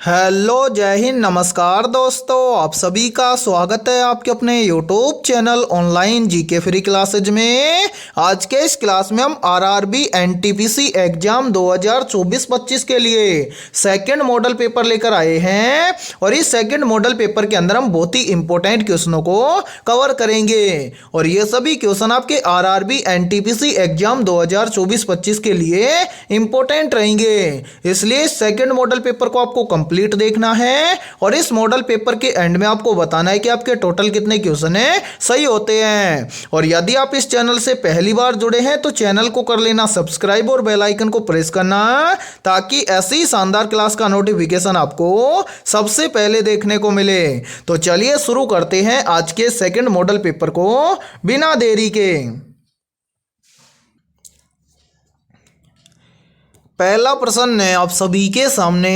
Hello, जय हिंद, नमस्कार दोस्तों। आप सभी का स्वागत है आपके अपने YouTube channel online GK free classes में। आज के इस क्लास में हम आरआरबी एनटीपीसी एग्जाम 2024-25 के लिए सेकंड मॉडल पेपर लेकर आए हैं और इस सेकंड मॉडल पेपर के अंदर हम बहुत ही इंपॉर्टेंट क्वेश्चनों को कवर करेंगे और ये सभी क्वेश्चन आपके आरआरबी एनटीपीसी एग्जाम 2024-25 के लिए इंपॉर्टेंट रहेंगे। इसलिए सेकंड मॉडल पेपर को आपको कंप्लीट देखना है और इस मॉडल पेपर के एंड में आपको बताना है कि आपके टोटल कितने क्वेश्चन है सही होते हैं। और यदि आप इस चैनल से पहली बार जुड़े हैं तो चैनल को कर लेना सब्सक्राइब और बेल आइकन को प्रेस करना ताकि ऐसी शानदार क्लास का नोटिफिकेशन आपको सबसे पहले देखने को मिले। तो चलिए शुरू करते हैं आज के सेकंड मॉडल पेपर को बिना देरी के। पहला प्रश्न है आप सभी के सामने,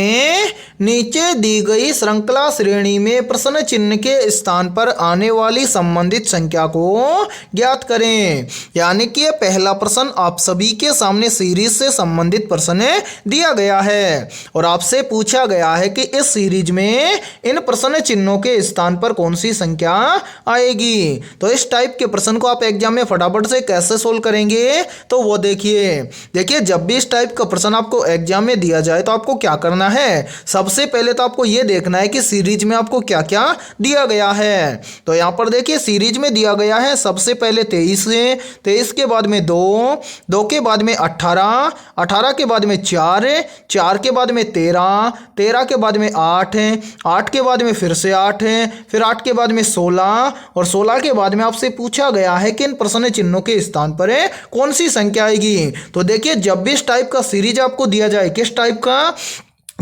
नीचे दी गई श्रृंखला श्रेणी में प्रश्न चिन्ह के स्थान पर आने वाली संबंधित संख्या को ज्ञात करें। यानी कि पहला प्रश्न आप सभी के सामने सीरीज से संबंधित प्रश्न दिया गया है और आपसे पूछा गया है कि इस सीरीज में इन प्रश्न चिन्हों के स्थान पर कौन सी संख्या आएगी। तो इस टाइप के प्रश्न को आप एग्जाम में फटाफट से कैसे सोल्व करेंगे तो वो देखिए जब भी इस टाइप का प्रश्न आपको एग्जाम में दिया जाए तो आपको क्या करना है, सबसे पहले तो आपको यह देखना है कि सीरीज में आपको क्या क्या दिया गया है। तो यहां पर देखिए सीरीज में दिया गया है सबसे पहले 23 है, 23 के बाद में 2, 2 के बाद में 18, 18 के बाद में 4, 4 के बाद में 13, 13 के बाद में 8, 8 के बाद में फिर से 8, फिर 8 के बाद में 16 और 16 के बाद में आपसे पूछा गया है कि इन प्रश्न चिन्हों के स्थान पर कौन सी संख्या आएगी। तो देखिए जब भी इस टाइप का सीरीज आपको दिया जाए, किस टाइप का,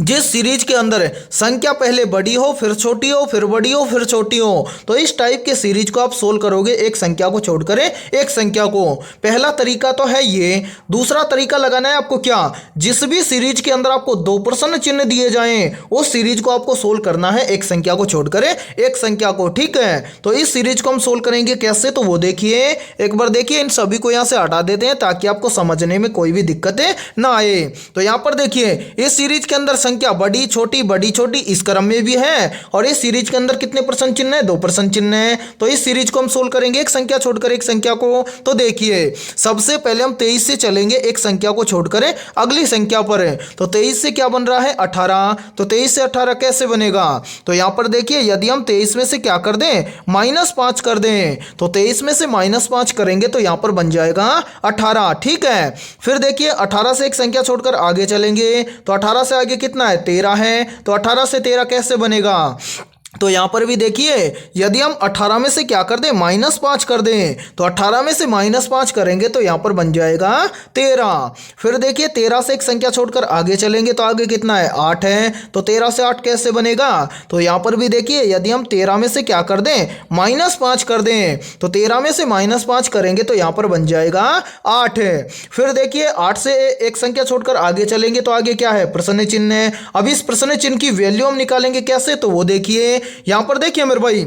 जिस सीरीज के अंदर संख्या पहले बड़ी हो फिर छोटी हो फिर बड़ी हो फिर छोटी हो, तो इस टाइप के सीरीज को आप सोल्व करोगे एक संख्या को छोड़कर एक संख्या को। पहला तरीका तो है ये। दूसरा तरीका लगाना है आपको क्या, जिस भी सीरीज के अंदर आपको दो प्रश्न चिन्ह दिए जाएं उस सीरीज को आपको सोल्व करना है एक संख्या को छोड़कर एक संख्या को। ठीक है, तो इस सीरीज को हम सोल्व करेंगे कैसे, तो वो देखिए एक बार देखिए, इन सभी को यहां से हटा देते हैं ताकि आपको समझने में कोई भी दिक्कत ना आए। तो यहां पर देखिए इस सीरीज के अंदर संख्या बड़ी छोटी इस क्रम में भी है और इस सीरीज के अंदर कितने प्रश्न चिन्ह है, दो प्रश्न चिन्ह है। तो इस सीरीज को हम सोल्व करेंगे एक संख्या छोड़कर एक संख्या को। तो देखिए सबसे पहले हम 23 से चलेंगे एक संख्या को छोड़कर अगली संख्या पर। तो 23 से क्या बन रहा है 18, तो 23 से 18 कैसे बनेगा, तो यहां पर देखिए यदि हम 23 में से क्या कर दें -5 कर दें, तो 23 में से -5 करेंगे तो यहां पर बन जाएगा 18। ठीक है, फिर देखिए 18 से एक संख्या छोड़कर आगे चलेंगे, तो 18 से आगे कितना है 13 है, तो 18 से 13 कैसे बनेगा। तो यहां पर भी देखिए यदि हम 18 में से क्या कर दें -5 कर दें, तो 18 में से -5 करेंगे तो यहां पर बन जाएगा 13। फिर देखिए 13 से एक संख्या छोड़कर आगे चलेंगे तो आगे कितना है 8 है, तो 13 से 8 कैसे बनेगा। तो यहां पर भी देखिए यदि हम 13 में से क्या कर दें -5 कर दें, तो 13 में से -5 करेंगे तो यहां पर बन जाएगा 8। फिर देखिए 8 से एक संख्या छोड़कर आगे चलेंगे तो आगे क्या है प्रश्न चिन्ह है। अब इस प्रश्न चिन्ह की वैल्यू हम निकालेंगे कैसे, तो वो देखिए यहां पर देखिए मेरे भाई,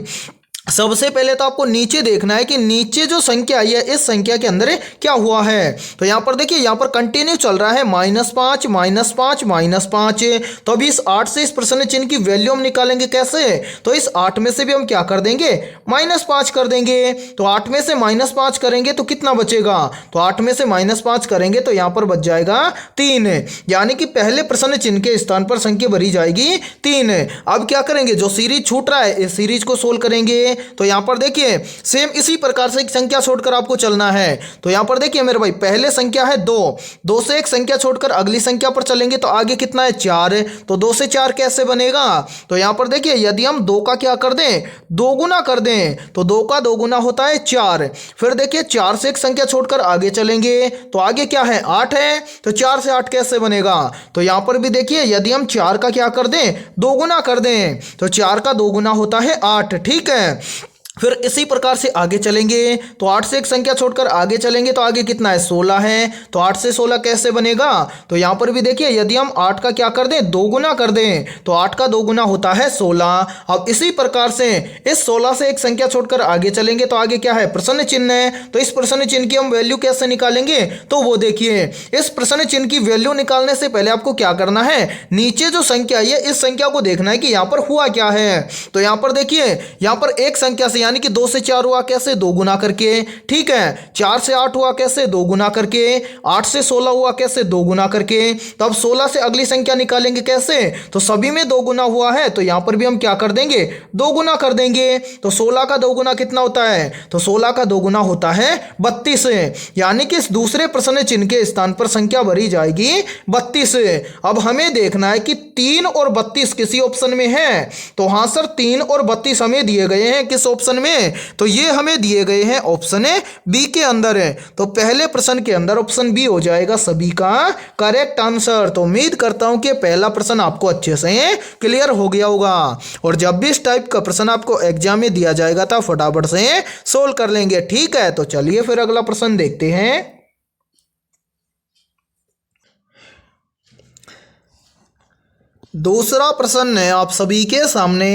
सबसे पहले तो आपको नीचे देखना है कि नीचे जो संख्या आई है इस संख्या के अंदर क्या हुआ है। तो यहां पर देखिए यहां पर कंटिन्यू चल रहा है -5 -5 -5। तो अभी इस 8 से इस प्रश्न चिन्ह की वैल्यू हम निकालेंगे कैसे, तो इस 8 में से भी हम क्या कर देंगे -5 कर देंगे। तो 8 में से -5 करेंगे तो कितना बचेगा, तो 8 में से -5 करेंगे तो यहां पर बच जाएगा 3। यानी कि पहले प्रश्न चिन्ह के स्थान पर संख्या भरी जाएगी 3। अब क्या करेंगे, जो सीरीज छूट रहा है इस सीरीज को सोल्व करेंगे। तो यहां पर देखिए सेम इसी प्रकार से एक संख्या छोड़कर आपको चलना है। तो यहां पर देखिए मेरे भाई पहले संख्या है 2, 2 से एक संख्या छोड़कर अगली संख्या पर चलेंगे तो आगे कितना है 4, तो 2 से 4 कैसे बनेगा। तो यहां पर देखिए यदि हम 2 का क्या कर दें दोगुना कर दें, तो 2 का दोगुना होता है 4। फिर देखिए 4 से एक संख्या छोड़कर आगे चलेंगे तो आगे क्या है 8 है, तो 4 से 8 कैसे बनेगा। तो यहां पर भी देखिए यदि हम 4 का क्या कर दें दोगुना कर दें, तो 4 का दोगुना होता है 8। ठीक है, फिर इसी प्रकार से आगे चलेंगे तो 8 से एक संख्या छोड़कर आगे चलेंगे तो आगे कितना है 16 है। तो 8 से 16 कैसे बनेगा, तो यहाँ पर भी देखिए यदि हम 8 का क्या कर दें 2 गुना कर दें तो 8 का 2 गुना होता है 16। अब इसी प्रकार से इस 16 से एक संख्या छोड़कर आगे चलेंगे तो आगे क्या है प्रश्न चिन्ह है। तो इस प्रश्न चिन्ह की हम वैल्यू कैसे निकालेंगे, तो वो देखिए इस प्रश्न चिन्ह की वैल्यू निकालने से पहले आपको क्या करना है, नीचे जो संख्या है इस संख्या को देखना है कि यहाँ पर हुआ क्या है। तो यहाँ पर देखिए यहाँ पर एक संख्या से यानी कि 2 से 4 हुआ कैसे 2 गुना करके, ठीक है 4 से 8 हुआ कैसे 2 गुना करके, 8 से 16 हुआ कैसे 2 गुना करके। तो अब 16 से अगली संख्या निकालेंगे कैसे, तो सभी में 2 गुना हुआ है तो यहां पर भी हम क्या कर देंगे 2 गुना कर देंगे। तो 16 का 2 गुना कितना होता है, तो 16 का 2 गुना होता है 32। यानी कि इस दूसरे प्रश्न चिन्ह के स्थान पर संख्या भरी जाएगी 32। अब हमें देखना है कि 3 और 32 किसी ऑप्शन में है, तो हाँ सर 3 और 32 हमें दिए गए हैं किस ऑप्शन में, तो ये हमें दिए गए हैं ऑप्शन बी के अंदर है। तो पहले प्रश्न के अंदर ऑप्शन बी हो जाएगा सभी का करेक्ट आंसर। तो उम्मीद करता हूं कि पहला प्रश्न आपको अच्छे से क्लियर हो गया होगा, और जब भी इस टाइप का प्रश्न आपको एग्जाम में दिया जाएगा तो फटाफट से सोल्व कर लेंगे, ठीक है। तो चलिए फिर अगला प्रश्न देखते हैं। दूसरा प्रश्न है आप सभी के सामने,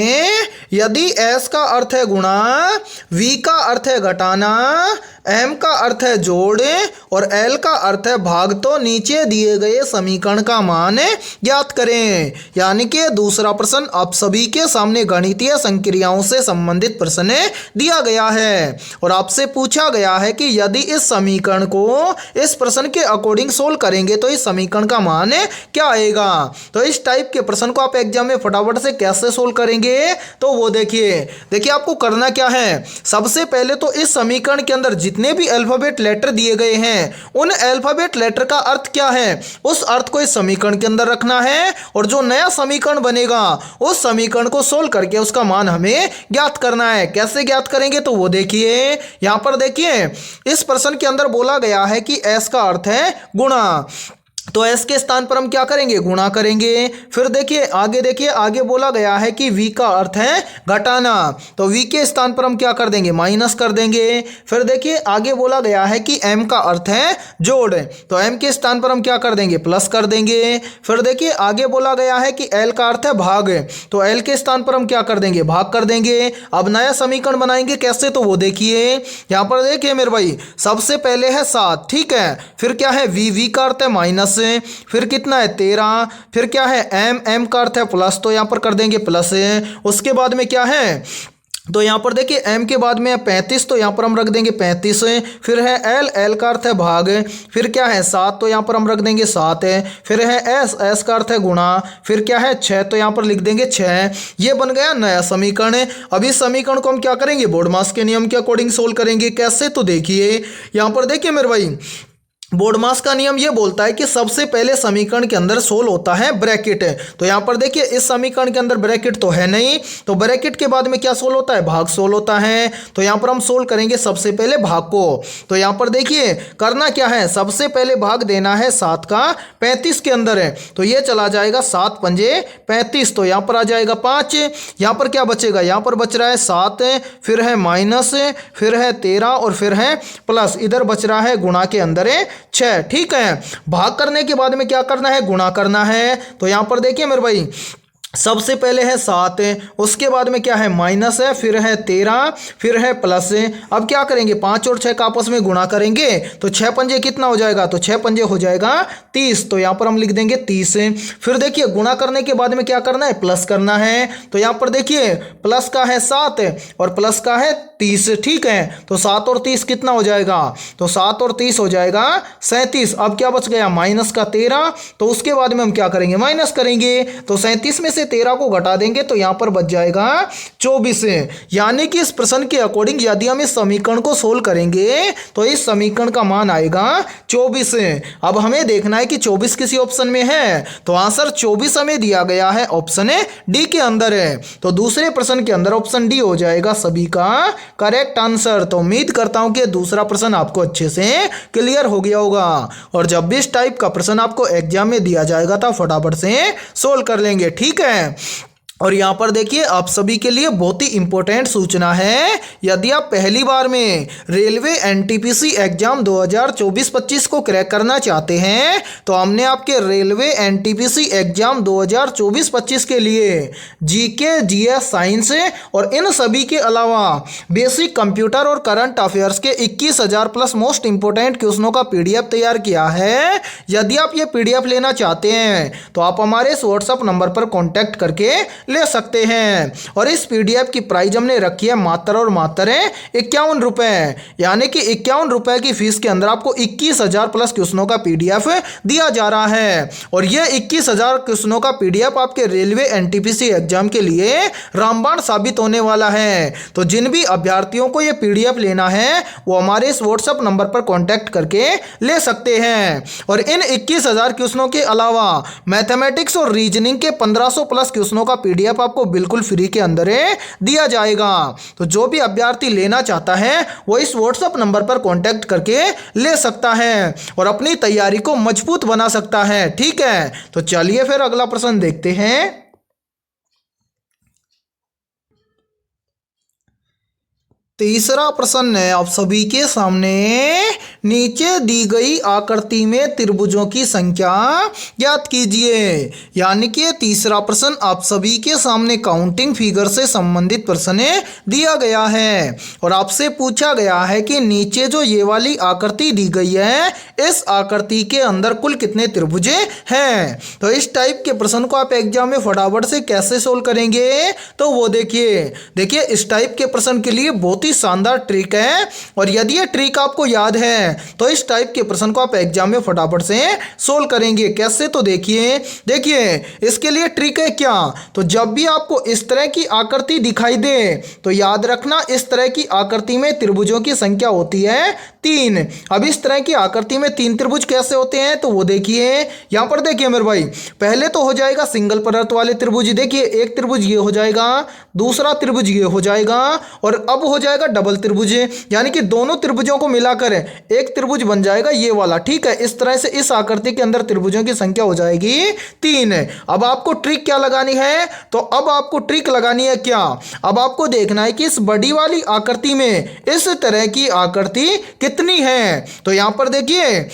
यदि S का अर्थ है गुणा, V का अर्थ है घटाना, M का अर्थ है जोड़ और L का अर्थ है भाग, तो नीचे दिए गए समीकरण का मान ज्ञात करें। यानी कि दूसरा प्रश्न आप सभी के सामने गणितीय संक्रियाओं से संबंधित प्रश्न दिया गया है और आपसे पूछा गया है कि यदि इस समीकरण को इस प्रश्न के अकॉर्डिंग सोल्व करेंगे तो इस समीकरण का मान क्या आएगा। तो इस टाइप के प्रश्न को आप एग्जाम में फटाफट से कैसे सोल्व करेंगे, तो वो देखिए आपको करना क्या है, सबसे पहले तो इस समीकरण के अंदर जितने भी अल्फाबेट लेटर दिए गए हैं उन अल्फाबेट लेटर का अर्थ क्या है उस अर्थ को इस समीकरण के अंदर रखना है, और जो नया समीकरण बनेगा उस समीकरण को सोल्व करके उसका मान हमें ज्ञात करना है। कैसे ज्ञात करेंगे, तो वो देखिए यहां पर देखिए इस प्रश्न के अंदर बोला गया है कि S का अर्थ है गुणा, तो S के स्थान पर हम क्या करेंगे गुणा करेंगे। फिर देखिए आगे बोला गया है कि V का अर्थ है घटाना, तो V के स्थान पर हम क्या कर देंगे माइनस कर देंगे। फिर देखिए आगे बोला गया है कि M का अर्थ है जोड़, तो M के स्थान पर हम क्या कर देंगे प्लस कर देंगे। फिर देखिए आगे बोला गया है कि L का अर्थ है भाग, तो L के स्थान पर हम क्या कर देंगे भाग कर देंगे। अब नया समीकरण बनाएंगे कैसे, तो वो देखिए यहाँ पर देखिए मेरे भाई सबसे पहले है 7, ठीक है, फिर क्या है V का अर्थ है माइनस, फिर कितना है 13, फिर क्या है M का अर्थ है प्लस, तो यहां पर कर देंगे प्लस। उसके बाद में क्या है, तो यहाँ पर देखिए M के बाद में है 35, तो यहाँ पर हम रख देंगे 35। फिर है L का अर्थ है भाग, फिर क्या है 7, तो यहाँ पर हम रख देंगे 7 है। फिर है S का अर्थ है गुणा, फिर क्या है 6, तो यहाँ पर लिख देंगे 6। ये बन गया नया समीकरण। अब इस समीकरण को हम क्या करेंगे बोर्डमास के नियम के अकॉर्डिंग सोल्व करेंगे। कैसे, तो देखिए यहाँ पर देखिए मेरे भाई बोर्डमास का नियम ये बोलता है कि सबसे पहले समीकरण के अंदर सोल्व होता है ब्रैकेट, तो यहाँ पर देखिए इस समीकरण के अंदर ब्रैकेट तो है नहीं, तो ब्रैकेट के बाद में क्या सोल्व होता है भाग सोल्व होता है। तो यहाँ पर हम सोल्व करेंगे सबसे पहले भाग को। तो यहाँ पर देखिए करना क्या है, सबसे पहले भाग देना है 7 का 35 के अंदर है, तो ये चला जाएगा 7 पंजे 35, तो यहाँ पर आ जाएगा 5। यहाँ पर क्या बचेगा, यहाँ पर बच रहा है 7, फिर है माइनस, फिर है 13 और फिर है प्लस, इधर बच रहा है गुणा के अंदर है 6, ठीक है। भाग करने के बाद में क्या करना है गुणा करना है। तो यहां पर देखिए मेरे भाई सबसे पहले है 7, उसके बाद में क्या है माइनस है, फिर है 13, फिर है प्लस। अब क्या करेंगे 5 और 6 का आपस में गुणा करेंगे, तो 6 पंजे कितना हो जाएगा, तो 6 पंजे हो जाएगा 30, तो यहाँ पर हम लिख देंगे 30। फिर देखिए गुणा करने के बाद में क्या करना है प्लस करना है, तो यहाँ पर देखिए प्लस का है 7 और प्लस का है 30, ठीक है। तो 7 और 30 कितना हो जाएगा, तो 7 और 30 हो जाएगा 37। अब क्या बच गया माइनस का 13, तो उसके बाद में हम क्या करेंगे माइनस करेंगे, तो 37 में से 13 को घटा देंगे तो यहां पर बच जाएगा 24। यानी कि इस प्रश्न के अकॉर्डिंग यदि हम इस समीकरण को सोल्व करेंगे तो इस समीकरण का मान आएगा 24। अब हमें देखना है कि 24 किसी ऑप्शन में है, तो आंसर 24 हमें दिया गया है ऑप्शन डी के अंदर है। तो दूसरे प्रश्न के अंदर ऑप्शन डी हो जाएगा सभी का करेक्ट आंसर। तो उम्मीद करता हूं कि दूसरा प्रश्न आपको अच्छे से क्लियर हो गया होगा, और जब भी इस टाइप का प्रश्न आपको एग्जाम में दिया जाएगा तो फटाफट से सोल्व कर लेंगे, ठीक है। और यहाँ पर देखिए आप सभी के लिए बहुत ही इंपॉर्टेंट सूचना है। यदि आप पहली बार में रेलवे एनटीपीसी एग्जाम 2024-25 को क्रैक करना चाहते हैं तो हमने आपके रेलवे एनटीपीसी एग्जाम 2024-25 के लिए जीके, जीएस, साइंस और इन सभी के अलावा बेसिक कंप्यूटर और करंट अफेयर्स के 21,000 प्लस मोस्ट इंपॉर्टेंट क्वेश्चनों का पीडीएफ तैयार किया है। यदि आप ये पीडीएफ लेना चाहते हैं तो आप हमारे इस व्हाट्सएप नंबर पर कॉन्टैक्ट करके ले सकते हैं। और इस पीडीएफ की प्राइस हमने रखी है मात्र और मात्र 51 रुपए, यानी कि 51 रुपए की फीस के अंदर आपको 21,000 प्लस क्वेश्चनों का पीडीएफ दिया जा रहा है। और ये 21,000 क्वेश्चनों का पीडीएफ आपके रेलवे एनटीपीसी एग्जाम के लिए रामबाण साबित होने वाला है। तो जिन भी अभ्यर्थियों को ये पीडीएफ लेना है वो हमारे इस व्हाट्सएप नंबर पर कॉन्टैक्ट करके ले सकते हैं। और इन 21,000 क्वेश्चनों के अलावा मैथमेटिक्स और रीजनिंग के 1500 प्लस क्वेश्चनों का पीडीएफ आपको बिल्कुल फ्री के अंदर दिया जाएगा। तो जो भी अभ्यर्थी लेना चाहता है वो इस व्हाट्सएप नंबर पर कांटेक्ट करके ले सकता है और अपनी तैयारी को मजबूत बना सकता है। ठीक है, तो चलिए फिर अगला प्रश्न देखते हैं। तीसरा प्रश्न है आप सभी के सामने, नीचे दी गई आकृति में त्रिभुजों की संख्या ज्ञात कीजिए। यानी कि तीसरा प्रश्न आप सभी के सामने काउंटिंग फिगर से संबंधित प्रश्न दिया गया है और आपसे पूछा गया है कि नीचे जो ये वाली आकृति दी गई है इस आकृति के अंदर कुल कितने त्रिभुज हैं। तो इस टाइप के प्रश्न को आप एग्जाम में फटाफट से कैसे सोल्व करेंगे, तो वो देखिए इस टाइप के प्रश्न के लिए बहुत शानदार ट्रिक है। और यदि ये ट्रिक आपको याद है तो इस टाइप के प्रश्न को आप एग्जाम में फटाफट से सोल्व करेंगे। कैसे, तो देखिए इसके लिए ट्रिक है क्या, तो जब भी आपको इस तरह की आकृति दिखाई दे तो याद रखना इस तरह की आकृति में त्रिभुजों की संख्या होती है 3। अब इस तरह की आकृति में 3 त्रिभुज कैसे होते हैं, तो वो देखिए यहां पर देखिए मेरे भाई, पहले तो हो जाएगा सिंगल परत वाले त्रिभुज। देखिए एक त्रिभुज ये हो जाएगा, दूसरा त्रिभुज ये हो जाएगा और अब हो जाएगा डबल त्रिभुज, यानी कि दोनों त्रिभुजों को मिलाकर एक त्रिभुज बन जाएगा ये वाला। ठीक है, इस तरह से इस आकृति के अंदर त्रिभुजों की संख्या हो जाएगी 3। अब आपको ट्रिक क्या लगानी है, तो अब आपको ट्रिक लगानी है क्या, अब आपको देखना है कि इस बड़ी वाली आकृति में इस तरह की आकृति कितनी है। तो यहां पर देखिए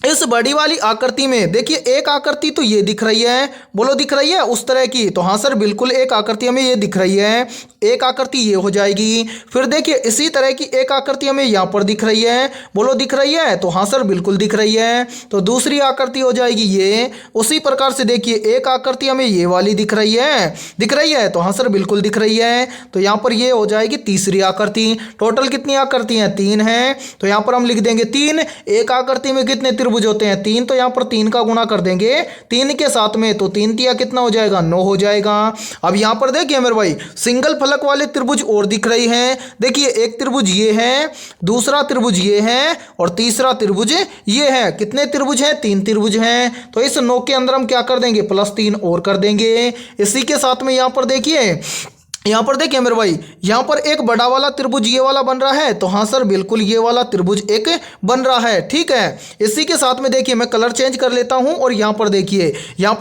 इस बड़ी वाली आकृति में देखिए एक आकृति तो ये दिख रही है, बोलो दिख रही है उस तरह की, तो हाँ सर बिल्कुल एक आकृति हमें ये दिख रही है, एक आकृति ये हो जाएगी। फिर देखिए इसी तरह की एक आकृति हमें यहाँ पर दिख रही है, बोलो दिख रही है, तो हाँ सर बिल्कुल दिख रही है। तो दूसरी आकृति हो जाएगी ये। उसी प्रकार से देखिए एक आकृति हमें ये वाली दिख रही है, तो हाँ सर बिल्कुल दिख रही है। तो यहाँ पर ये हो जाएगी तीसरी आकृति। टोटल कितनी आकृति हैं, 3 हैं, तो यहाँ पर हम लिख देंगे त्रिभुज। एक आकृति में कितने त्रिभुज होते हैं, 3, तो यहाँ पर 3 का गुणा कर देंगे 3 के साथ में, तो 3 तिया कितना हो जाएगा, 9 हो जाएगा। अब यहाँ पर देखिए मेरे भाई सिंगल फलक वाले त्रिभुज और दिख रही हैं। देखिए एक त्रिभुज ये है, दूसरा त्रिभुज ये है और तीसरा त्रिभुज ये है। कितने त्रिभुज हैं, 3 त्रिभुज हैं। तो इस 9 के अंदर हम क्या कर देंगे, +3 और कर देंगे। इसी के साथ में यहाँ पर देखिए मेरे भाई, यहाँ पर एक बड़ा वाला त्रिभुज ये वाला बन रहा है, तो हाँ सर बिल्कुल ये वाला त्रिभुज एक बन रहा है। ठीक है, इसी के साथ में देखिए मैं कलर चेंज कर लेता हूँ और यहाँ पर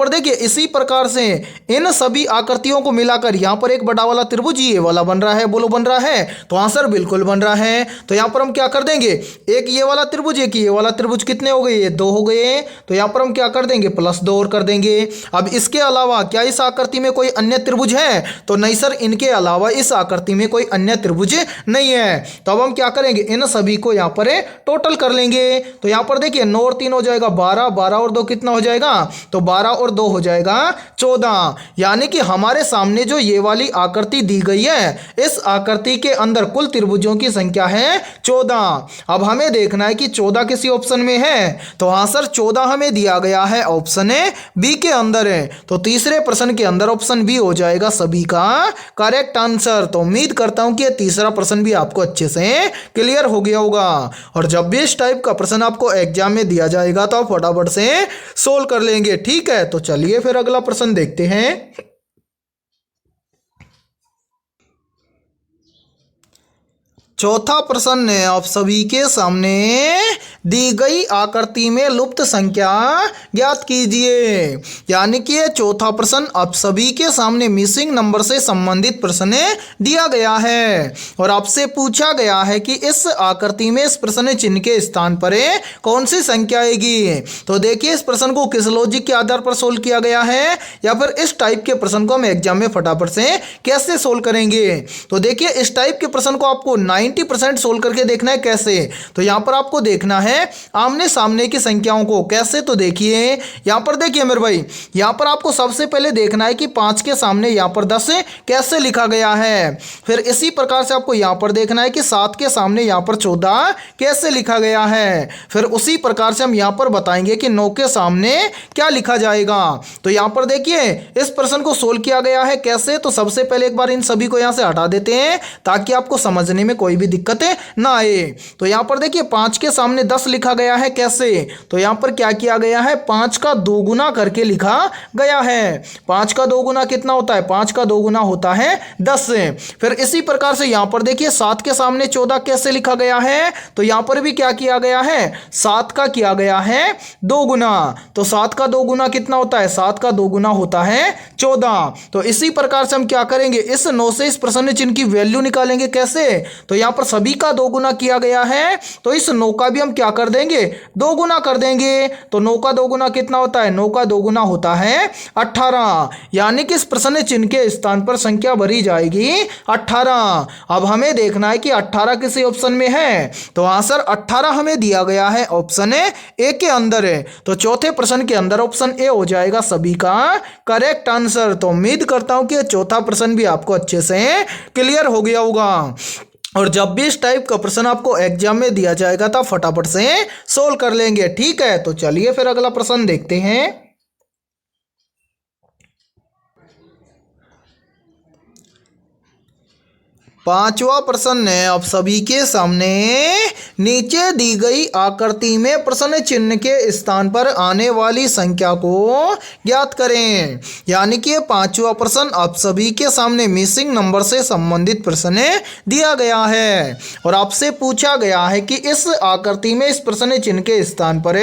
देखिए इसी प्रकार से इन सभी आकृतियों को मिलाकर यहाँ पर एक बड़ा वाला त्रिभुज ये वाला बन रहा है, बोलो बन रहा है, तो हाँ सर बिल्कुल बन रहा है। तो यहाँ पर हम क्या कर देंगे, एक ये वाला त्रिभुज एक ये वाला त्रिभुज कितने हो गए, ये 2 हो गए। तो यहाँ पर हम क्या कर देंगे, +2 और कर देंगे। अब इसके अलावा क्या इस आकृति में कोई अन्य त्रिभुज है, तो नहीं सर इनके अलावा इस आकृति में कोई अन्य त्रिभुज नहीं है। तो अब हम क्या करेंगे, इन सभी को यहाँ पर टोटल कर लेंगे। तो यहाँ पर देखिए 9 और 3 हो जाएगा 12, 12 और 2 कितना हो जाएगा, तो 12 और 2 हो जाएगा 14। यानी कि हमारे सामने जो ये वाली आकृति दी गई है इस आकृति के अंदर कुल त्रिभुजों की संख्या है 14। अब हमें देखना है कि 14 किसी ऑप्शन में है, तो हाँ सर 14 हमें दिया गया है ऑप्शन बी के अंदर है। तो तीसरे प्रश्न के अंदर ऑप्शन बी हो जाएगा सभी का करेक्ट आंसर। तो उम्मीद करता हूं कि ये तीसरा प्रश्न भी आपको अच्छे से क्लियर हो गया होगा। और जब भी इस टाइप का प्रश्न आपको एग्जाम में दिया जाएगा तो आप फटाफट से सोल्व कर लेंगे। ठीक है, तो चलिए फिर अगला प्रश्न देखते हैं। चौथा प्रश्न है आप सभी के सामने दी गई आकृति में लुप्त संख्या ज्ञात कीजिए। यानी कि ये चौथा प्रश्न आप सभी के सामने मिसिंग नंबर से संबंधित प्रश्न दिया गया है और आपसे पूछा गया है कि इस आकृति में इस प्रश्न चिन्ह के स्थान पर कौन सी संख्या आएगी। तो देखिए इस प्रश्न को किस लॉजिक के आधार पर सोल्व किया गया है या फिर इस टाइप के प्रश्न को हम एग्जाम में फटाफट से कैसे सोल्व करेंगे। तो देखिए इस टाइप के प्रश्न को आपको 90% सोल्व करके देखना है। कैसे? तो यहाँ पर आपको देखना है आमने सामने की संख्याओं को। कैसे? तो देखिए यहाँ पर देखिए मेरे भाई, यहाँ पर आपको सबसे पहले देखना है कि 5 के सामने यहाँ पर 10 कैसे लिखा गया है। फिर इसी प्रकार से आपको यहाँ पर देखना है कि 7 के सामने यहाँ पर 14 कैसे लिखा गया है। फिर उसी प्रकार से हम यहाँ पर बताएंगे कि 9 के सामने क्या लिखा जाएगा। तो यहाँ पर देखिए इस प्रश्न को सोल्व किया गया है। कैसे? तो सबसे पहले एक बार इन सभी को यहाँ से हटा देते हैं ताकि आपको समझने में कोई भी दिक्कत ना आए। तो यहाँ पर देखिए 5 के सामने 10 लिखा गया है। कैसे? तो यहाँ पर क्या किया गया है, 5 का 2 गुना करके लिखा गया है। 5 का 2 गुना कितना होता है? 5 का 2 गुना होता है 10। फिर इसी प्रकार से यहाँ पर देखिए 7 के सामने 14 कैसे लिखा गया है। तो यहाँ पर भी क्या किया गया है, 7 का किया गया है 2 गुना। तो 7 का 2 गुना कितना होता है? 7 का 2 गुना होता है 14। तो इसी प्रकार से हम क्या करेंगे, इस 9 से इस प्रश्न चिन्ह की वैल्यू निकालेंगे। कैसे? तो यहाँ पर सभी का 2 गुना किया गया है तो इस 9 का भी हम क्या कर देंगे, 2 गुना कर देंगे। तो 9 का 2 गुना कितना होता है? 9 का 2 गुना होता है 18। यानी कि इस प्रश्न चिन्ह के स्थान पर संख्या भरी जाएगी 18। अब हमें देखना है कि 18 किसी ऑप्शन में है। तो आंसर 18 हमें दिया गया है ऑप्शन ए के अंदर है। तो चौथे प्रश्न के अंदर ऑप्शन ए हो जाएगा सभी का करेक्ट आंसर। तो उम्मीद करता हूं कि चौथा प्रश्न भी आपको अच्छे से क्लियर हो गया होगा और जब भी इस टाइप का प्रश्न आपको एग्जाम में दिया जाएगा तो फटाफट से सोल्व कर लेंगे। ठीक है, तो चलिए फिर अगला प्रश्न देखते हैं। पांचवा प्रश्न है आप सभी के सामने नीचे दी गई आकृति में प्रश्न चिन्ह के स्थान पर आने वाली संख्या को ज्ञात करें। यानी कि पांचवा प्रश्न आप सभी के सामने मिसिंग नंबर से संबंधित प्रश्न दिया गया है और आपसे पूछा गया है कि इस आकृति में इस प्रश्न चिन्ह के स्थान पर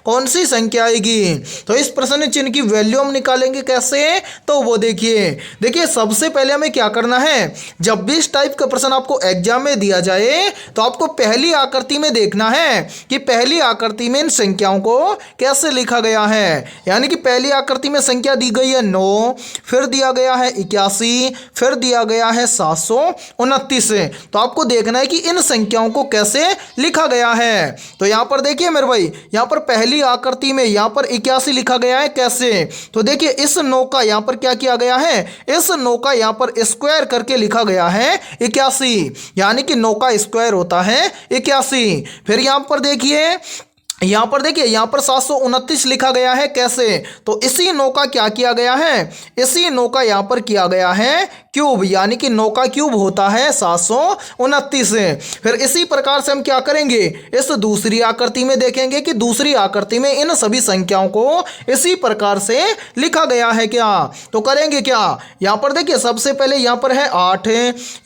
कौन सी संख्या आएगी। तो इस प्रश्न चिन्ह की वैल्यू हम निकालेंगे। कैसे? तो वो देखिए सबसे पहले हमें क्या करना है, जब भी इस का प्रश्न आपको एग्जाम में दिया जाए तो आपको पहली आकृति में देखना है कि पहली आकृति में इन संख्याओं को कैसे लिखा गया है। यानी कि पहली आकृति में संख्या दी गई है 9, फिर दिया गया है 81, फिर दिया गया है 729। तो आपको देखना है कि इन संख्याओं को कैसे लिखा गया है। तो यहां पर देखिए मेरे भाई, यहां पर पहली आकृति में यहां पर 81 लिखा गया है। कैसे? तो देखिए इस 9 का यहां पर क्या किया गया है, इस 9 का यहां पर स्क्वायर करके लिखा गया है 81। यानी कि 9 का स्क्वायर होता है 81। फिर यहां पर देखिए यहाँ पर 729 लिखा गया है। कैसे? तो इसी 9 का क्या किया गया है, इसी 9 का यहाँ पर किया गया है क्यूब। यानी कि 9 का क्यूब होता है 729। फिर इसी प्रकार से हम क्या करेंगे, इस दूसरी आकृति में देखेंगे कि दूसरी आकृति में इन सभी संख्याओं को इसी प्रकार से लिखा गया है। क्या तो करेंगे क्या, यहाँ पर देखिए सबसे पहले यहाँ पर है 8,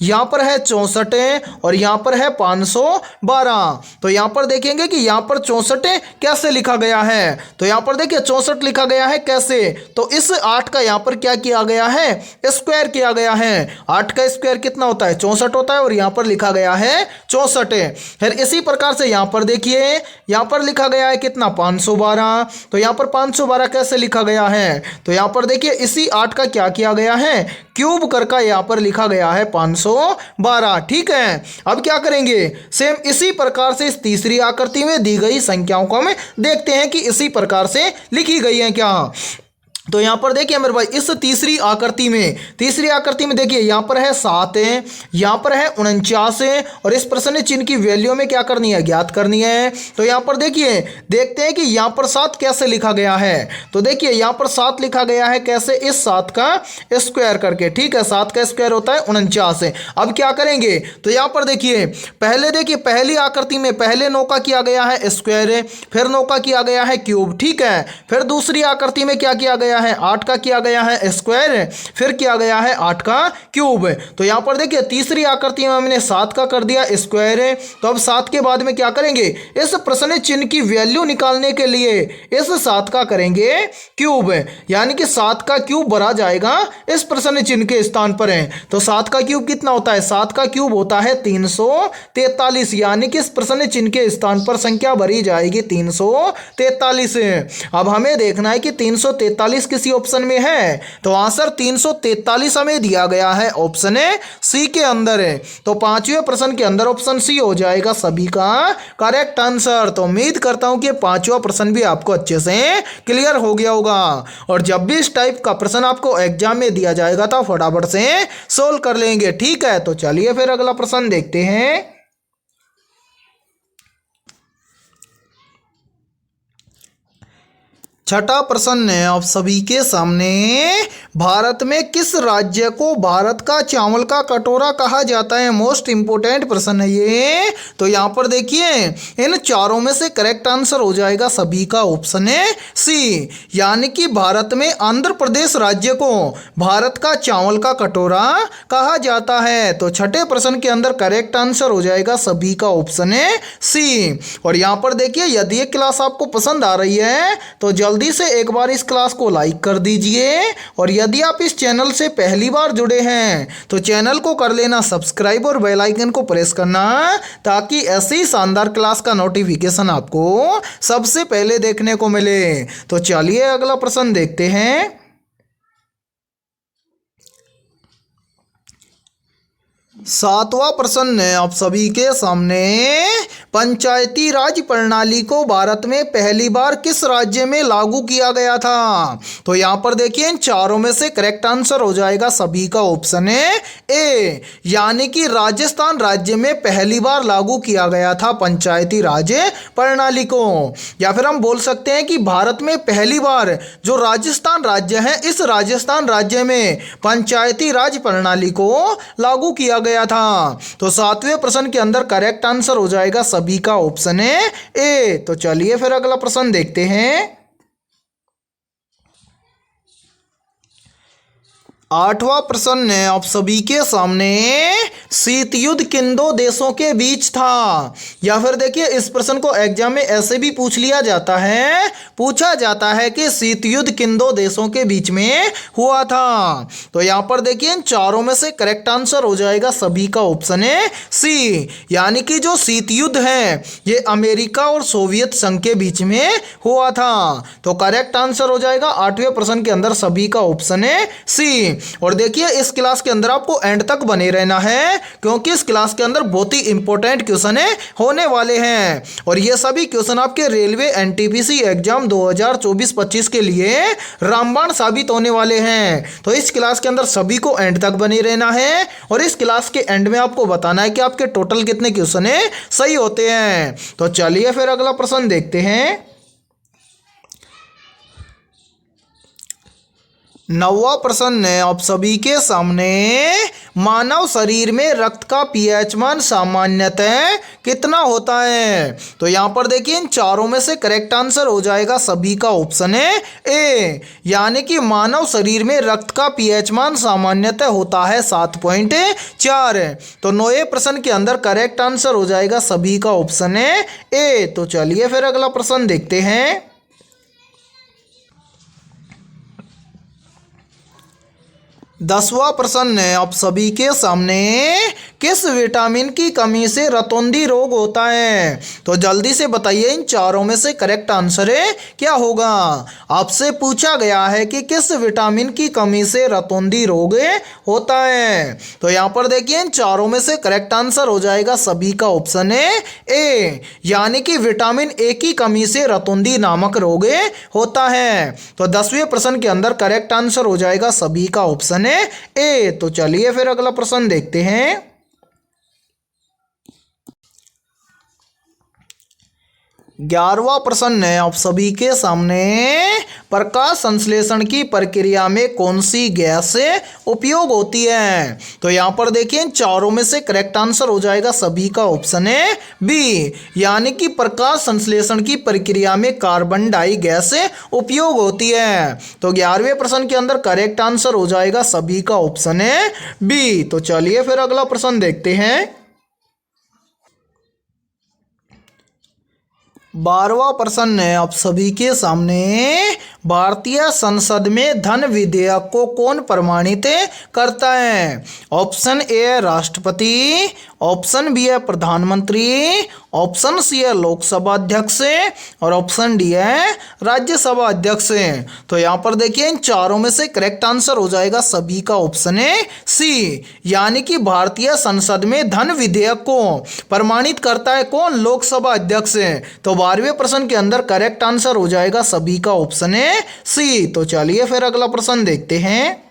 यहाँ पर है 64 और यहाँ पर है 512। तो यहाँ पर देखेंगे कि यहाँ पर 64 कैसे लिखा गया है। तो यहां पर देखिए 64 लिखा गया है। कैसे? तो इस 8 का यहां पर क्या किया गया है, स्क्वायर किया गया है। 8 का स्क्वायर कितना होता है, 64 होता है और यहां पर लिखा गया है 64। फिर इसी प्रकार से यहां पर देखिए यहां पर लिखा गया है कितना, 512। तो यहां पर 512 कैसे लिखा गया है, तो यहां पर देखिए इसी 8 का क्या किया गया है, क्यूब करके यहां पर लिखा गया है 512। ठीक है, अब क्या करेंगे, सेम इसी प्रकार से इस तीसरी आकृति में दी गई संख्याओं को हम देखते हैं कि इसी प्रकार से लिखी गई है क्या। तो यहाँ पर देखिए मेरे भाई इस तीसरी आकृति में देखिए यहाँ पर है 7, यहाँ पर है 49 और इस प्रश्न चिन्ह की वैल्यू में क्या करनी है, ज्ञात करनी है। तो यहाँ पर देखिए देखते हैं कि यहाँ पर 7 कैसे लिखा गया है। तो देखिए यहाँ पर 7 लिखा गया है कैसे, इस 7 का स्क्वायर करके। ठीक है, 7 का स्क्वायर होता है 49। अब क्या करेंगे, तो यहाँ पर देखिए पहली आकृति में पहले 9 का किया गया है स्क्वायर, फिर 9 का किया गया है क्यूब। ठीक है, फिर दूसरी आकृति में क्या किया गया गया है 8 का किया गया है स्क्वायर, फिर किया गया है 8 का क्यूब। तो यहाँ पर देखिए तीसरी आकृति में हमने 7 का कर दिया स्क्वायर है। तो अब 7 के बाद में क्या करेंगे, इस प्रश्न चिन्ह की वैल्यू निकालने के लिए इस 7 का करेंगे क्यूब, यानी कि 7 का क्यूब भरा जाएगा इस प्रश्न चिन्ह के स्थान पर है। तो 7 का क्यूब कितना होता है, 7 का क्यूब होता है 343, यानी कि इस प्रश्न चिन्ह के स्थान पर संख्या भरी जाएगी 343। अब हमें देखना है कि 343 किसी ऑप्शन में है, तो आंसर 343 हमें दिया गया है ऑप्शन सी के अंदर है। तो पांचवें प्रश्न के अंदर ऑप्शन सी हो जाएगा सभी का करेक्ट आंसर। तो उम्मीद करता हूं कि पांचवा प्रश्न भी आपको अच्छे से क्लियर हो गया होगा, और जब भी इस टाइप का प्रश्न आपको एग्जाम में दिया जाएगा तो फटाफट से सोल्व कर लेंगे, ठीक है। तो चलिए फिर अगला प्रश्न देखते हैं। छठा प्रश्न है आप सभी के सामने, भारत में किस राज्य को भारत का चावल का कटोरा कहा जाता है। मोस्ट इंपोर्टेंट प्रश्न है ये। तो यहाँ पर देखिए इन चारों में से करेक्ट आंसर हो जाएगा सभी का ऑप्शन है सी, यानी कि भारत में आंध्र प्रदेश राज्य को भारत का चावल का कटोरा कहा जाता है। तो छठे प्रश्न के अंदर करेक्ट आंसर हो जाएगा सभी का ऑप्शन है सी। और यहाँ पर देखिए यदि ये क्लास आपको पसंद आ रही है तो जल्दी से एक बार इस क्लास को लाइक कर दीजिए, और यदि आप इस चैनल से पहली बार जुड़े हैं तो चैनल को कर लेना सब्सक्राइब और बेल आइकन को प्रेस करना, ताकि ऐसी शानदार क्लास का नोटिफिकेशन आपको सबसे पहले देखने को मिले। तो चलिए अगला प्रश्न देखते हैं। सातवां प्रश्न है आप सभी के सामने, पंचायती राज प्रणाली को भारत में पहली बार किस राज्य में लागू किया गया था। तो यहाँ पर देखिए इन चारों में से करेक्ट आंसर हो जाएगा सभी का ऑप्शन है ए, यानी कि राजस्थान राज्य में पहली बार लागू किया गया था पंचायती राज प्रणाली को। या फिर हम बोल सकते हैं कि भारत में पहली बार जो राजस्थान राज्य है, इस राजस्थान राज्य में पंचायती राज प्रणाली को लागू किया गया था। तो सातवें प्रश्न के अंदर करेक्ट आंसर हो जाएगा सभी का ऑप्शन है ए। तो चलिए फिर अगला प्रश्न देखते हैं। आठवां प्रश्न है आप सभी के सामने, शीत युद्ध किन दो देशों के बीच था। या फिर देखिए इस प्रश्न को एग्जाम में ऐसे भी पूछा जाता है कि शीत युद्ध किन दो देशों के बीच में हुआ था। तो यहाँ पर देखिए इन चारों में से करेक्ट आंसर हो जाएगा सभी का ऑप्शन है सी, यानी कि जो शीत युद्ध है ये अमेरिका और सोवियत संघ के बीच में हुआ था। तो करेक्ट आंसर हो जाएगा आठवें प्रश्न के अंदर सभी का ऑप्शन है सी। और देखिए इस क्लास के अंदर आपको एंड तक बने रहना है, क्योंकि इस क्लास के अंदर बहुत ही इंपॉर्टेंट क्वेश्चन होने वाले हैं, और ये सभी क्वेश्चन आपके रेलवे एनटीपीसी एग्जाम 2024-25 के लिए रामबाण साबित होने वाले हैं। तो इस क्लास के अंदर सभी को एंड तक बने रहना है, और इस क्लास के एंड में आपको बताना है कि आपके टोटल कितने क्वेश्चन सही होते हैं। तो चलिए फिर अगला प्रश्न देखते हैं। नौवां प्रश्न है आप सभी के सामने, मानव शरीर में रक्त का पीएच मान सामान्यतः कितना होता है। तो यहाँ पर देखिए इन चारों में से करेक्ट आंसर हो जाएगा सभी का ऑप्शन है ए, यानी कि मानव शरीर में रक्त का पीएच मान सामान्यतः होता है 7.4। तो नौवें प्रश्न के अंदर करेक्ट आंसर हो जाएगा सभी का ऑप्शन है ए। तो चलिए फिर अगला प्रश्न देखते हैं। 10वां प्रश्न है आप सभी के सामने, किस विटामिन की कमी से रतौंधी रोग होता है। तो जल्दी से बताइए इन चारों में से करेक्ट आंसर क्या होगा। आपसे पूछा गया है कि किस विटामिन की कमी से रतौंधी रोग होता है। तो यहाँ पर देखिए इन चारों में से करेक्ट आंसर हो जाएगा सभी का ऑप्शन है ए, यानी कि विटामिन ए की कमी से रतौंधी नामक रोग होता है। तो 10वें प्रश्न के अंदर करेक्ट आंसर हो जाएगा सभी का ऑप्शन ए। तो चलिए फिर अगला प्रश्न देखते हैं। 11वां प्रश्न है आप सभी के सामने, प्रकाश संश्लेषण की प्रक्रिया में कौन सी गैस उपयोग होती है? तो यहाँ पर देखिए चारों में से करेक्ट आंसर हो जाएगा सभी का ऑप्शन है बी, यानी कि प्रकाश संश्लेषण की प्रक्रिया में कार्बन डाई गैस उपयोग होती है। तो 11वें प्रश्न के अंदर करेक्ट आंसर हो जाएगा सभी का ऑप्शन है बी। तो चलिए फिर अगला प्रश्न देखते हैं। 12वां प्रश्न है आप सभी के सामने, भारतीय संसद में धन विधेयक को कौन प्रमाणित करता है? ऑप्शन ए है राष्ट्रपति, ऑप्शन बी है प्रधानमंत्री, ऑप्शन सी है लोकसभा अध्यक्ष और ऑप्शन डी है राज्यसभा अध्यक्ष। तो यहाँ पर देखिए इन चारों में से करेक्ट आंसर हो जाएगा सभी का ऑप्शन है सी, यानी कि भारतीय संसद में धन विधेयक को प्रमाणित करता है कौन? लोकसभा अध्यक्ष। तो 12वें प्रश्न के अंदर करेक्ट आंसर हो जाएगा सभी का ऑप्शन है सी। तो चलिए फिर अगला प्रश्न देखते हैं।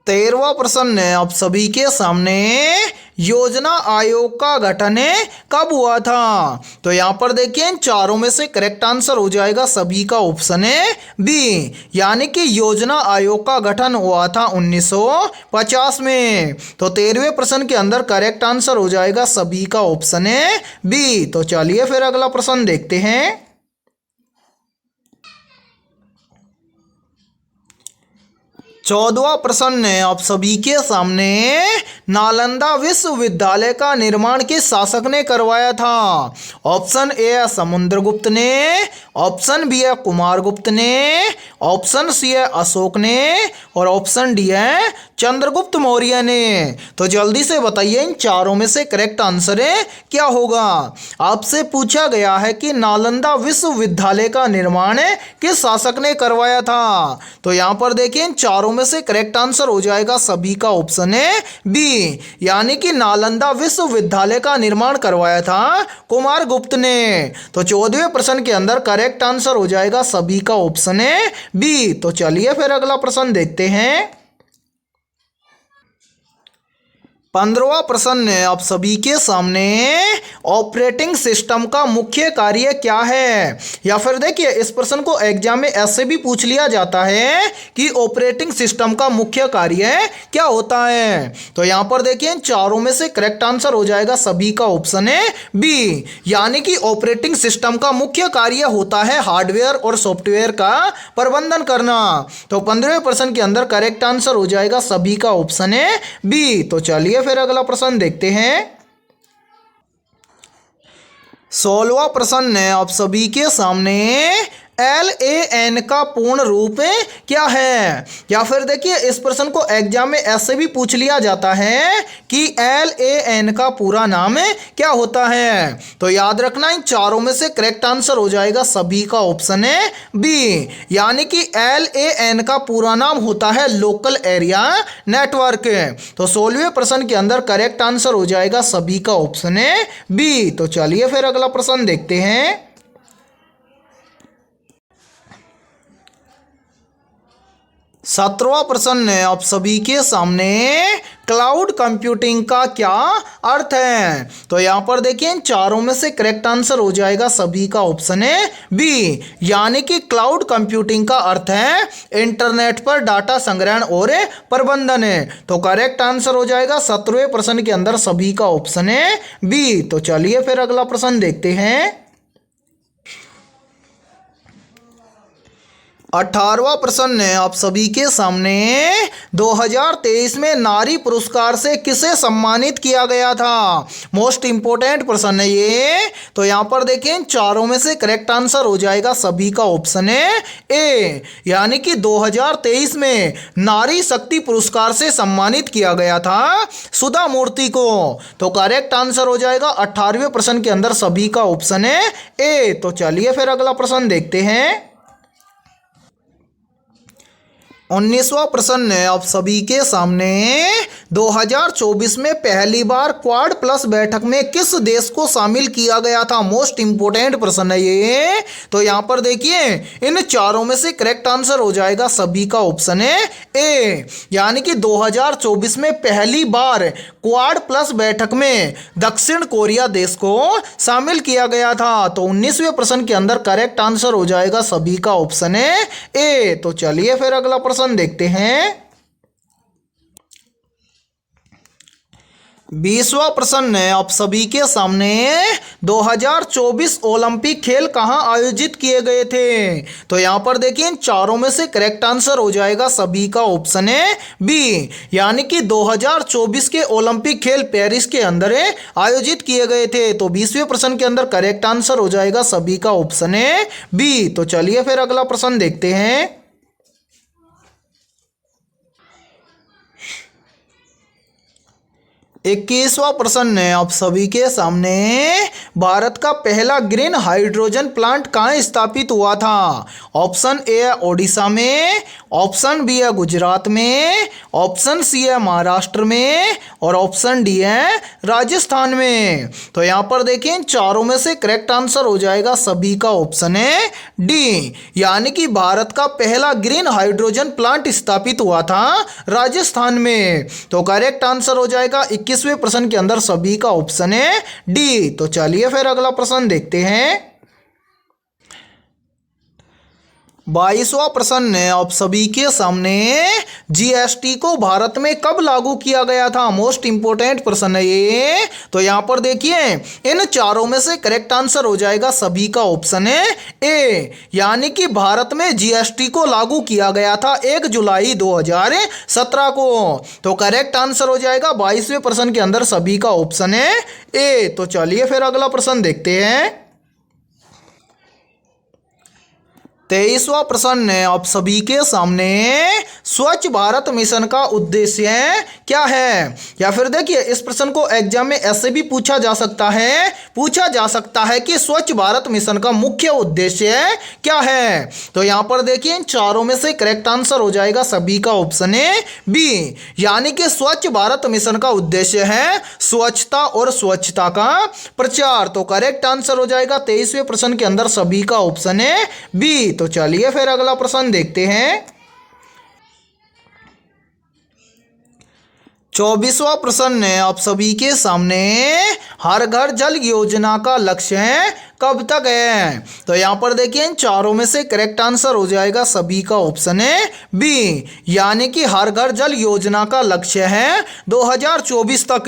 13वां प्रश्न है आप सभी के सामने, योजना आयोग का गठन कब हुआ था? तो यहां पर देखिए इन चारों में से करेक्ट आंसर हो जाएगा सभी का ऑप्शन है बी, यानी कि योजना आयोग का गठन हुआ था 1950 में। तो 13वें प्रश्न के अंदर करेक्ट आंसर हो जाएगा सभी का ऑप्शन है बी। तो चलिए फिर अगला प्रश्न देखते हैं। 14वां प्रश्न है आप सभी के सामने, नालंदा विश्वविद्यालय का निर्माण किस शासक ने करवाया था? ऑप्शन ए है समुद्रगुप्त ने, ऑप्शन बी है कुमारगुप्त ने, ऑप्शन सी है अशोक ने और ऑप्शन डी है चंद्रगुप्त मौर्य ने। तो जल्दी से बताइए इन चारों में से करेक्ट आंसर क्या होगा? आपसे पूछा गया है कि नालंदा विश्वविद्यालय का निर्माण किस शासक ने करवाया था। तो यहाँ पर देखिए इन चारों में से करेक्ट आंसर हो जाएगा सभी का ऑप्शन है बी, यानी कि नालंदा विश्वविद्यालय का निर्माण करवाया था कुमारगुप्त ने। तो 14वें प्रश्न के अंदर करेक्ट आंसर हो जाएगा सभी का ऑप्शन है बी। तो चलिए फिर अगला प्रश्न देखते हैं। 15वां प्रश्न है आप सभी के सामने, ऑपरेटिंग सिस्टम का मुख्य कार्य क्या है? या फिर देखिए इस प्रश्न को एग्जाम में ऐसे भी पूछ लिया जाता है कि ऑपरेटिंग सिस्टम का मुख्य कार्य क्या होता है। तो यहाँ पर देखिए इन चारों में से करेक्ट आंसर हो जाएगा सभी का ऑप्शन है बी, यानी कि ऑपरेटिंग सिस्टम का मुख्य कार्य होता है हार्डवेयर और सॉफ्टवेयर का प्रबंधन करना। तो 15वें प्रश्न के अंदर करेक्ट आंसर हो जाएगा सभी का ऑप्शन है बी। तो चलिए फिर अगला प्रश्न देखते हैं। 16वां प्रश्न है आप सभी के सामने, LAN का पूर्ण रूप क्या है? या फिर देखिए इस प्रश्न को एग्जाम में ऐसे भी पूछ लिया जाता है कि LAN का पूरा नाम क्या होता है। तो याद रखना इन चारों में से करेक्ट आंसर हो जाएगा सभी का ऑप्शन है बी, यानी कि LAN का पूरा नाम होता है लोकल एरिया नेटवर्क। तो 16वें प्रश्न के अंदर करेक्ट आंसर हो जाएगा सभी का ऑप्शन है बी। तो चलिए फिर अगला प्रश्न देखते हैं। 17वां प्रश्न है आप सभी के सामने, क्लाउड कंप्यूटिंग का क्या अर्थ है? तो यहाँ पर देखिए इन चारों में से करेक्ट आंसर हो जाएगा सभी का ऑप्शन है बी, यानी कि क्लाउड कंप्यूटिंग का अर्थ है इंटरनेट पर डाटा संग्रहण और प्रबंधन है। तो करेक्ट आंसर हो जाएगा 17वें प्रश्न के अंदर सभी का ऑप्शन है बी। तो चलिए फिर अगला प्रश्न देखते हैं। 18वां प्रश्न है आप सभी के सामने, 2023 में नारी पुरस्कार से किसे सम्मानित किया गया था? मोस्ट इंपोर्टेंट प्रश्न है ये। तो यहाँ पर देखें चारों में से करेक्ट आंसर हो जाएगा सभी का ऑप्शन है ए, यानी कि 2023 में नारी शक्ति पुरस्कार से सम्मानित किया गया था सुधा मूर्ति को। तो करेक्ट आंसर हो जाएगा 18वें प्रश्न के अंदर सभी का ऑप्शन है ए। तो चलिए फिर अगला प्रश्न देखते हैं। 19वां प्रश्न है आप सभी के सामने 2024 में पहली बार क्वाड प्लस बैठक में किस देश को शामिल किया गया था। मोस्ट इंपोर्टेंट प्रश्न है ये। तो यहाँ पर देखिए इन चारों में से करेक्ट आंसर हो जाएगा सभी का ऑप्शन है ए, यानी कि 2024 में पहली बार क्वाड प्लस बैठक में दक्षिण कोरिया देश को शामिल किया गया था। तो 19वें प्रश्न के अंदर करेक्ट आंसर हो जाएगा सभी का ऑप्शन है ए। तो चलिए फिर अगला प्रश्न देखते हैं। 20वां प्रश्न है आप सभी के सामने 2024 ओलंपिक खेल कहां आयोजित किए गए थे। तो यहां पर देखिए इन चारों में से करेक्ट आंसर हो जाएगा सभी का ऑप्शन है बी, यानी कि 2024 के ओलंपिक खेल पेरिस के अंदर आयोजित किए गए थे। तो 20वें प्रश्न के अंदर करेक्ट आंसर हो जाएगा सभी का ऑप्शन है बी। तो चलिए फिर अगला प्रश्न देखते हैं। 21वां प्रश्न है आप सभी के सामने भारत का पहला ग्रीन हाइड्रोजन प्लांट कहाँ स्थापित हुआ था। ऑप्शन ए है ओडिशा में, ऑप्शन बी है गुजरात में, ऑप्शन सी है महाराष्ट्र में और ऑप्शन डी है राजस्थान में। तो यहाँ पर देखिए इन चारों में से करेक्ट आंसर हो जाएगा सभी का ऑप्शन है डी, यानी कि भारत का पहला ग्रीन हाइड्रोजन प्लांट स्थापित हुआ था राजस्थान में। तो करेक्ट आंसर हो जाएगा 21वें प्रश्न के अंदर सभी का ऑप्शन है डी। तो चलिए फिर अगला प्रश्न देखते हैं। 22वां प्रश्न है आप सभी के सामने जीएसटी को भारत में कब लागू किया गया था। मोस्ट इंपोर्टेंट प्रश्न है ये। तो यहां पर देखिए इन चारों में से करेक्ट आंसर हो जाएगा सभी का ऑप्शन है ए, यानी कि भारत में जीएसटी को लागू किया गया था 1 जुलाई 2017 को। तो करेक्ट आंसर हो जाएगा 22वें प्रश्न के अंदर सभी का ऑप्शन है ए। तो चलिए फिर अगला प्रश्न देखते हैं। 23वां प्रश्न है आप सभी के सामने स्वच्छ भारत मिशन का उद्देश्य क्या है। या फिर देखिए इस प्रश्न को एग्जाम में ऐसे भी पूछा जा सकता है कि स्वच्छ भारत मिशन का मुख्य उद्देश्य क्या है। तो यहां पर देखिए इन चारों में से करेक्ट आंसर हो जाएगा सभी का ऑप्शन है बी, यानी कि स्वच्छ भारत मिशन का उद्देश्य है स्वच्छता और स्वच्छता का प्रचार। तो करेक्ट आंसर हो जाएगा 23वें प्रश्न के अंदर सभी का ऑप्शन है बी। तो चलिए फिर अगला प्रश्न देखते हैं। 24वां प्रश्न है आप सभी के सामने हर घर जल योजना का लक्ष्य कब तक है। तो यहां पर देखिए इन चारों में से करेक्ट आंसर हो जाएगा सभी का ऑप्शन है बी, यानी कि हर घर जल योजना का लक्ष्य है 2024 तक।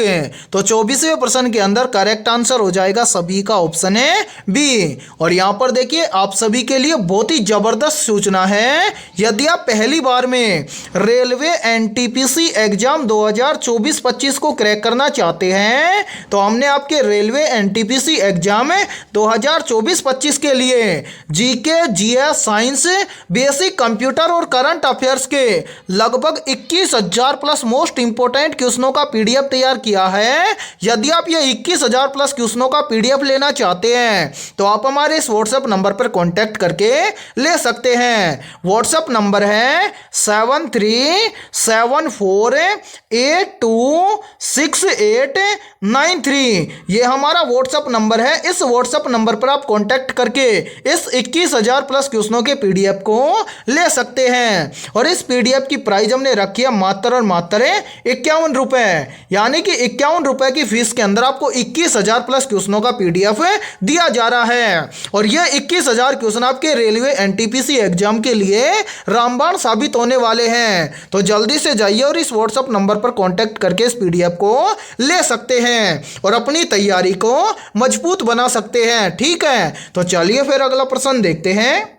तो 24वें प्रश्न के अंदर करेक्ट आंसर हो जाएगा सभी का ऑप्शन है बी। और यहां पर देखिए आप सभी के लिए बहुत ही जबरदस्त सूचना है। यदि आप पहली बार में रेलवे एनटीपीसी एग्जाम 2024-25 को क्रैक करना चाहते हैं तो हमने आपके रेलवे एनटीपीसी एग्जाम 2024-25 के लिए GK, GS, science, basic computer और करंट अफेयर्स के लगभग 21,000 प्लस मोस्ट इंपोर्टेंट क्वेश्चनों का पीडीएफ तैयार किया है। यदि आप ये 21,000 प्लस क्वेश्चनों का पीडीएफ लेना चाहते हैं तो आप हमारे इस व्हाट्सएप नंबर पर कांटेक्ट करके ले सकते हैं। व्हाट्सएप नंबर है 7374826893। ये हमारा व्हाट्सएप नंबर है। इस व्हाट्सएप नंबर पर आप कांटेक्ट करके इस 21,000 प्लस क्वेश्चनों के पीडीएफ को ले सकते हैं। और इस पीडीएफ की प्राइस हमने रखी है मात्र और मात्र 51 रुपए, यानी कि 51 रुपए की फीस के अंदर आपको 21,000 प्लस क्वेश्चनों का पीडीएफ दिया जा रहा है। और यह 21,000 क्वेश्चन आपके रेलवे एनटीपीसी एग्जाम के लिए रामबाण साबित होने वाले हैं। तो जल्दी से जाइए और इस व्हाट्सएप नंबर पर कांटेक्ट करके इस पीडीएफ को ले सकते हैं और अपनी तैयारी को मजबूत बना सकते हैं। ठीक है, तो चलिए फिर अगला प्रश्न देखते हैं।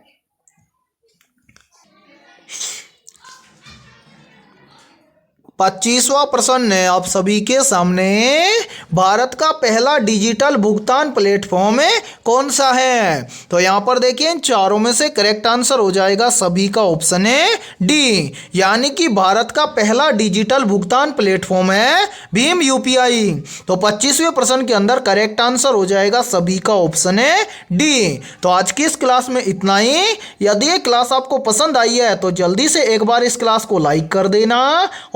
25वां प्रश्न है आप सभी के सामने, भारत का पहला डिजिटल भुगतान प्लेटफॉर्म कौन सा है? तो यहाँ पर देखिए इन चारों में से करेक्ट आंसर हो जाएगा सभी का ऑप्शन है डी, यानी कि भारत का पहला डिजिटल भुगतान प्लेटफॉर्म है भीम यूपीआई। तो 25वें प्रश्न के अंदर करेक्ट आंसर हो जाएगा सभी का ऑप्शन है डी। तो आज की इस क्लास में इतना ही। यदि ये क्लास आपको पसंद आई है तो जल्दी से एक बार इस क्लास को लाइक कर देना,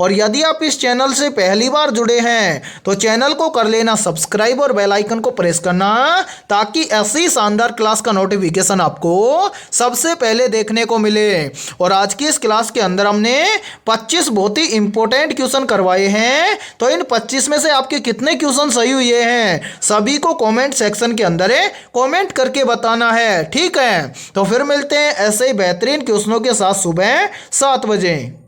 और यदि आप इस चैनल से पहली बार जुड़े हैं तो चैनल को कर लेना सब्सक्राइब और बेल आइकन को प्रेस करना, ताकि ऐसी शानदार क्लास का नोटिफिकेशन आपको सबसे पहले देखने को मिले। और आज की इस क्लास के अंदर हमने 25 बहुत ही इंपॉर्टेंट क्वेश्चन करवाए हैं। तो इन 25 में से आपके कितने क्वेश्चन सही हुए हैं सभी को कमेंट सेक्शन के अंदर कमेंट करके बताना है, ठीक है। तो फिर मिलते हैं ऐसे ही बेहतरीन क्वेश्चनों के साथ सुबह 7 बजे।